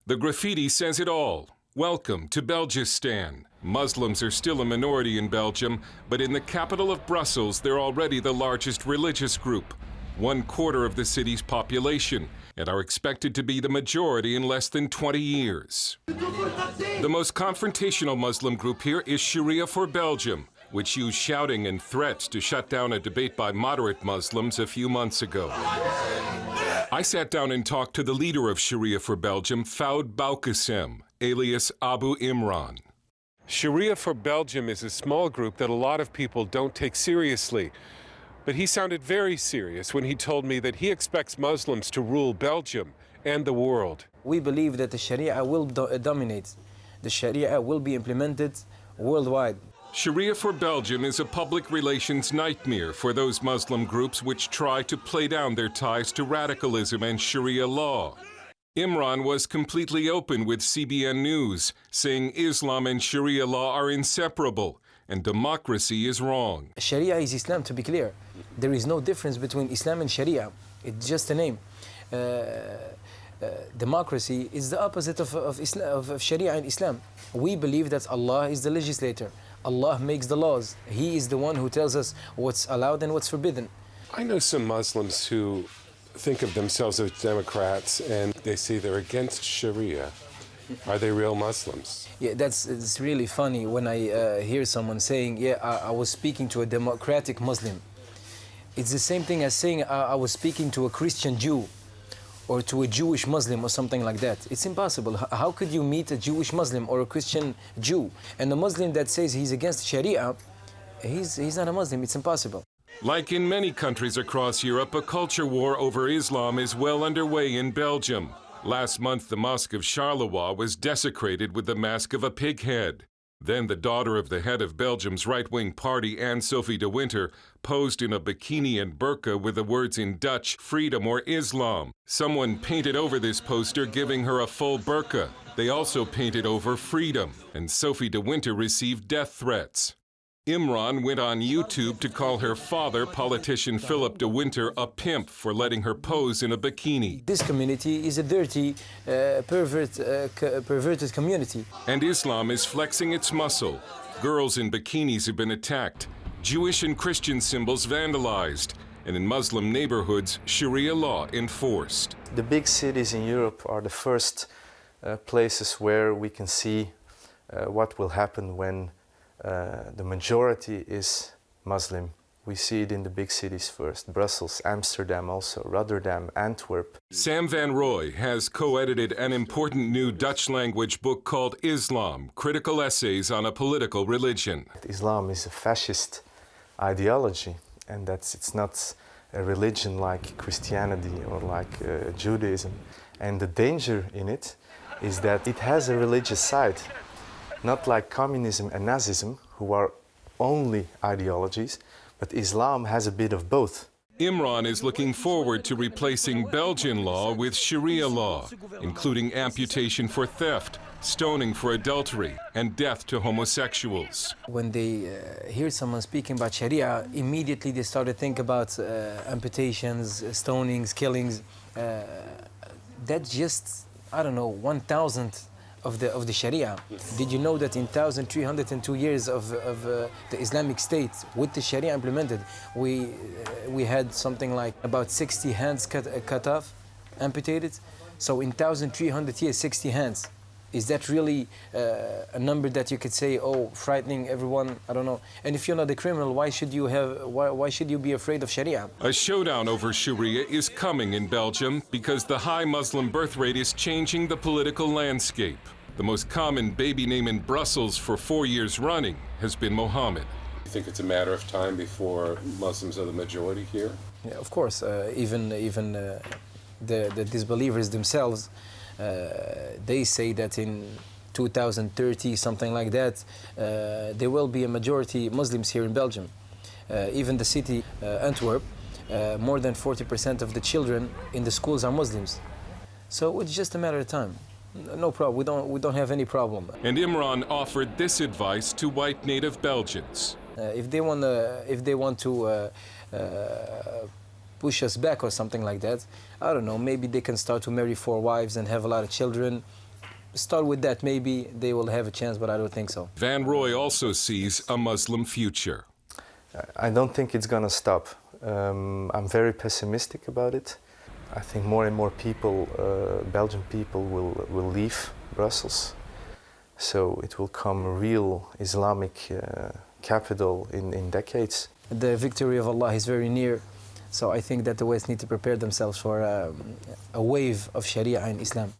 The graffiti says it all. Welcome to Belgistan. Muslims are still a minority in Belgium, but in the capital of Brussels, they're already the largest religious group, 1/4 of the city's population, and are expected to be the majority in less than 20 years. The most confrontational Muslim group here is Sharia for Belgium, which used shouting and threats to shut down a debate by moderate Muslims a few months ago. I sat down and talked to the leader of Sharia for Belgium, Foud Boukassem, alias Abu Imran. Sharia for Belgium is a small group that a lot of people don't take seriously. But he sounded very serious when he told me that he expects Muslims to rule Belgium and the world. We believe that the Sharia will dominate. The Sharia will be implemented worldwide. Sharia for Belgium is a public relations nightmare for those Muslim groups which try to play down their ties to radicalism and Sharia law. Imran was completely open with CBN News, saying Islam and Sharia law are inseparable and democracy is wrong. Sharia is Islam, to be clear. There is no difference between Islam and Sharia. It's just a name. Democracy is the opposite of Sharia and Islam. We believe that Allah is the legislator. Allah makes the laws. He is the one who tells us what's allowed and what's forbidden. I know some Muslims who think of themselves as Democrats and they say they're against Sharia. Are they real Muslims? Yeah, it's really funny when I hear someone saying, yeah, I was speaking to a democratic Muslim. It's the same thing as saying I was speaking to a Christian Jew or to a Jewish Muslim or something like that. It's impossible. How could you meet a Jewish Muslim or a Christian Jew? And a Muslim that says he's against Sharia, he's not a Muslim. It's impossible. Like in many countries across Europe, a culture war over Islam is well underway in Belgium. Last month, the Mosque of Charleroi was desecrated with the mask of a pig head. Then the daughter of the head of Belgium's right-wing party, Anne-Sophie de Winter, posed in a bikini and burqa with the words in Dutch, freedom or Islam. Someone painted over this poster, giving her a full burqa. They also painted over freedom, and Sophie de Winter received death threats. Imran went on YouTube to call her father, politician Philip de Winter, a pimp for letting her pose in a bikini. This community is a dirty, perverted community. And Islam is flexing its muscle. Girls in bikinis have been attacked, Jewish and Christian symbols vandalized, and in Muslim neighborhoods, Sharia law enforced. The big cities in Europe are the first places where we can see what will happen when the majority is Muslim. We see it in the big cities first, Brussels, Amsterdam also, Rotterdam, Antwerp. Sam van Rooij has co-edited an important new Dutch-language book called Islam, Critical Essays on a Political Religion. Islam is a fascist ideology, and it's not a religion like Christianity or like Judaism. And the danger in it is that it has a religious side. Not like communism and Nazism, who are only ideologies, but Islam has a bit of both. Imran is looking forward to replacing Belgian law with Sharia law, including amputation for theft, stoning for adultery, and death to homosexuals. When they hear someone speaking about Sharia, immediately they start to think about amputations, stonings, killings. That's just, I don't know, 1,000th of the Sharia. Did you know that in 1,302 years of the Islamic State, with the Sharia implemented, we had something like about 60 hands cut off, amputated? So in 1,300 years, 60 hands. Is that really a number that you could say, oh, frightening everyone? I don't know. And if you're not a criminal, why should you be afraid of Sharia? A showdown over Sharia is coming in Belgium because the high Muslim birth rate is changing the political landscape. The most common baby name in Brussels for 4 years running has been Mohammed. You think it's a matter of time before Muslims are the majority here? Yeah, of course. Even the disbelievers themselves, they say that in 2030, something like that, there will be a majority Muslims here in Belgium. Even the city, Antwerp, more than 40% of the children in the schools are Muslims. So it's just a matter of time. No problem. We don't have any problem. And Imran offered this advice to white native Belgians. If they want to push us back or something like that, I don't know, maybe they can start to marry 4 wives and have a lot of children, start with that. Maybe they will have a chance, but I don't think so. Van Roy also sees a Muslim future. I don't think it's gonna stop. I'm very pessimistic about it. I think more and more people, Belgian people, will leave Brussels. So it will come a real Islamic capital in decades. The victory of Allah is very near, so I think that the West need to prepare themselves for a wave of Sharia in Islam.